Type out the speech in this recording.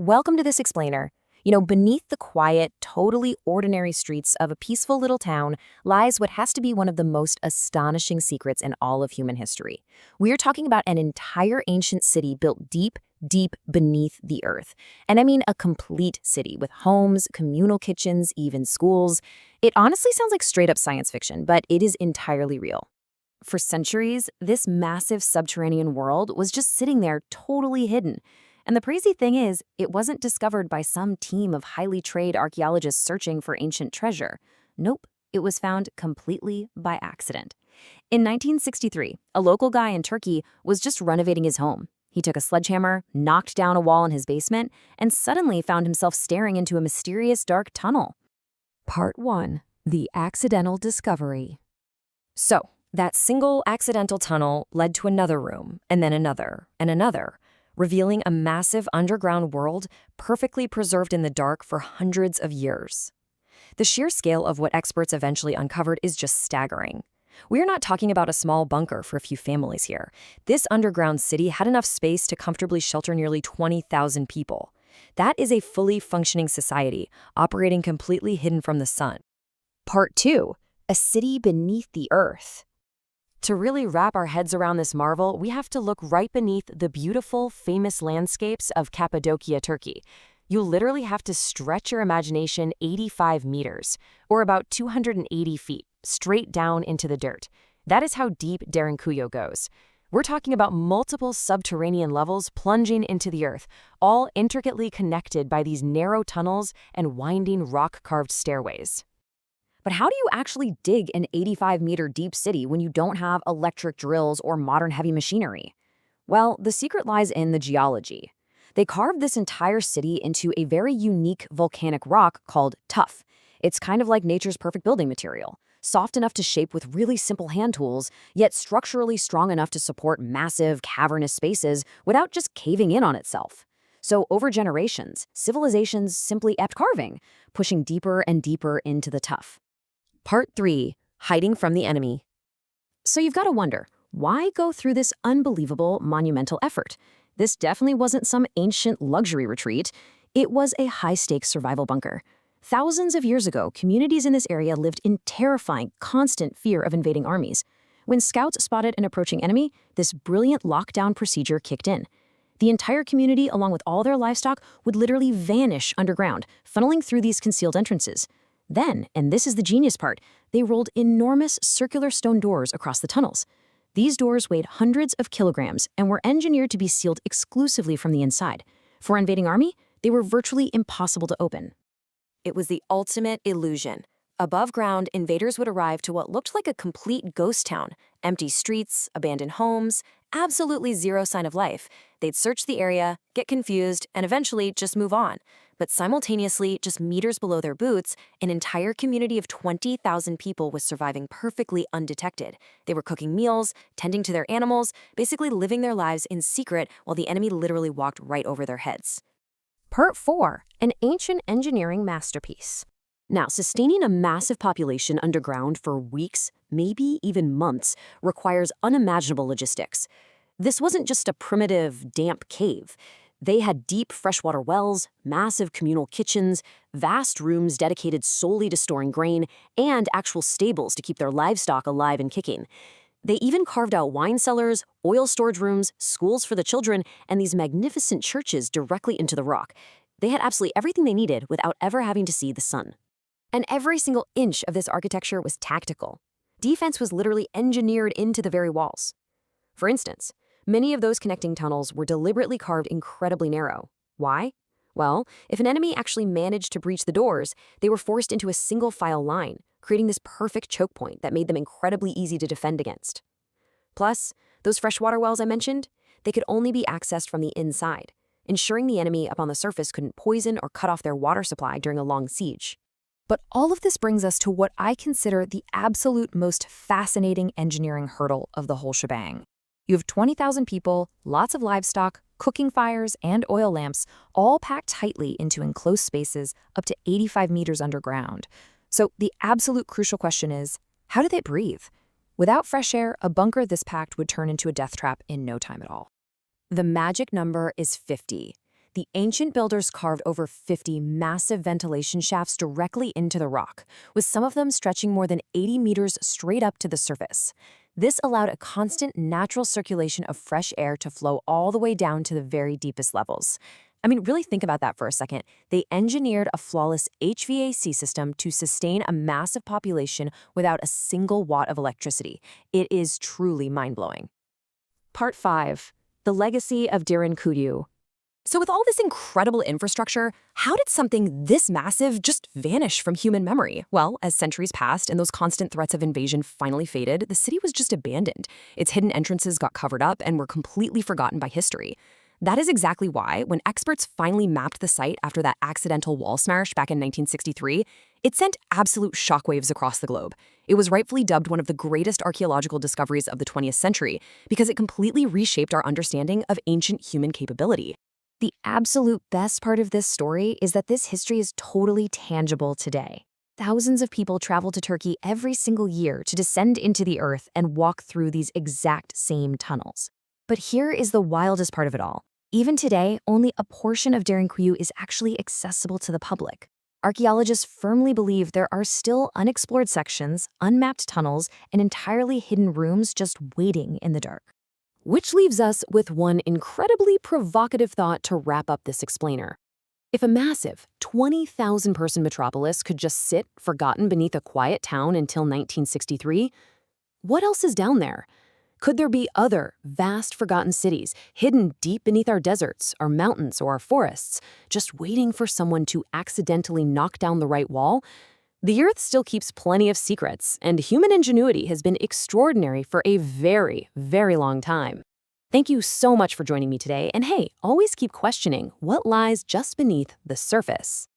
Welcome to this explainer. Beneath the quiet, totally ordinary streets of a peaceful little town lies what has to be one of the most astonishing secrets in all of human history. We are talking about an entire ancient city built deep, deep beneath the earth. And I mean a complete city with homes, communal kitchens, even schools. It honestly sounds like straight up science fiction, but it is entirely real. For centuries, this massive subterranean world was just sitting there totally hidden. And the crazy thing is, it wasn't discovered by some team of highly trained archaeologists searching for ancient treasure. Nope, it was found completely by accident. In 1963, a local guy in Turkey was just renovating his home. He took a sledgehammer, knocked down a wall in his basement, and suddenly found himself staring into a mysterious dark tunnel. Part 1. The Accidental Discovery. So, that single accidental tunnel led to another room, and then another, and another, revealing a massive underground world perfectly preserved in the dark for hundreds of years. The sheer scale of what experts eventually uncovered is just staggering. We are not talking about a small bunker for a few families here. This underground city had enough space to comfortably shelter nearly 20,000 people. That is a fully functioning society, operating completely hidden from the sun. Part 2. A city beneath the earth. To really wrap our heads around this marvel, we have to look right beneath the beautiful, famous landscapes of Cappadocia, Turkey. You literally have to stretch your imagination 85 meters, or about 280 feet, straight down into the dirt. That is how deep Derinkuyu goes. We're talking about multiple subterranean levels plunging into the earth, all intricately connected by these narrow tunnels and winding rock-carved stairways. But how do you actually dig an 85-meter deep city when you don't have electric drills or modern heavy machinery? Well, the secret lies in the geology. They carved this entire city into a very unique volcanic rock called tuff. It's kind of like nature's perfect building material, soft enough to shape with really simple hand tools, yet structurally strong enough to support massive, cavernous spaces without just caving in on itself. So over generations, civilizations simply kept carving, pushing deeper and deeper into the tuff. Part 3. Hiding from the enemy. So you've got to wonder, why go through this unbelievable, monumental effort? This definitely wasn't some ancient luxury retreat. It was a high-stakes survival bunker. Thousands of years ago, communities in this area lived in terrifying, constant fear of invading armies. When scouts spotted an approaching enemy, this brilliant lockdown procedure kicked in. The entire community, along with all their livestock, would literally vanish underground, funneling through these concealed entrances. Then, and this is the genius part, they rolled enormous circular stone doors across the tunnels. These doors weighed hundreds of kilograms and were engineered to be sealed exclusively from the inside. For an invading army, they were virtually impossible to open. It was the ultimate illusion. Above ground, invaders would arrive to what looked like a complete ghost town. Empty streets, abandoned homes, absolutely zero sign of life. They'd search the area, get confused, and eventually just move on. But simultaneously, just meters below their boots, an entire community of 20,000 people was surviving perfectly undetected. They were cooking meals, tending to their animals, basically living their lives in secret while the enemy literally walked right over their heads. Part 4. An ancient engineering masterpiece. Now, sustaining a massive population underground for weeks, maybe even months, requires unimaginable logistics. This wasn't just a primitive, damp cave. They had deep freshwater wells, massive communal kitchens, vast rooms dedicated solely to storing grain, and actual stables to keep their livestock alive and kicking. They even carved out wine cellars, oil storage rooms, schools for the children, and these magnificent churches directly into the rock. They had absolutely everything they needed without ever having to see the sun. And every single inch of this architecture was tactical. Defense was literally engineered into the very walls. For instance, many of those connecting tunnels were deliberately carved incredibly narrow. Why? Well, if an enemy actually managed to breach the doors, they were forced into a single-file line, creating this perfect choke point that made them incredibly easy to defend against. Plus, those freshwater wells I mentioned, they could only be accessed from the inside, ensuring the enemy up on the surface couldn't poison or cut off their water supply during a long siege. But all of this brings us to what I consider the absolute most fascinating engineering hurdle of the whole shebang. You have 20,000 people, lots of livestock, cooking fires, and oil lamps, all packed tightly into enclosed spaces up to 85 meters underground. So the absolute crucial question is, how do they breathe? Without fresh air, a bunker this packed would turn into a death trap in no time at all. The magic number is 50. The ancient builders carved over 50 massive ventilation shafts directly into the rock, with some of them stretching more than 80 meters straight up to the surface. This allowed a constant natural circulation of fresh air to flow all the way down to the very deepest levels. I mean, really think about that for a second. They engineered a flawless HVAC system to sustain a massive population without a single watt of electricity. It is truly mind-blowing. Part 5. The Legacy of Derinkuyu. So with all this incredible infrastructure, how did something this massive just vanish from human memory? Well, as centuries passed and those constant threats of invasion finally faded, the city was just abandoned. Its hidden entrances got covered up and were completely forgotten by history. That is exactly why, when experts finally mapped the site after that accidental wall smash back in 1963, it sent absolute shockwaves across the globe. It was rightfully dubbed one of the greatest archaeological discoveries of the 20th century because it completely reshaped our understanding of ancient human capability. The absolute best part of this story is that this history is totally tangible today. Thousands of people travel to Turkey every single year to descend into the earth and walk through these exact same tunnels. But here is the wildest part of it all. Even today, only a portion of Derinkuyu is actually accessible to the public. Archaeologists firmly believe there are still unexplored sections, unmapped tunnels, and entirely hidden rooms just waiting in the dark. Which leaves us with one incredibly provocative thought to wrap up this explainer. If a massive 20,000-person metropolis could just sit forgotten beneath a quiet town until 1963, what else is down there? Could there be other vast forgotten cities hidden deep beneath our deserts, our mountains, or our forests, just waiting for someone to accidentally knock down the right wall? The Earth still keeps plenty of secrets, and human ingenuity has been extraordinary for a very, very long time. Thank you so much for joining me today, and hey, always keep questioning what lies just beneath the surface.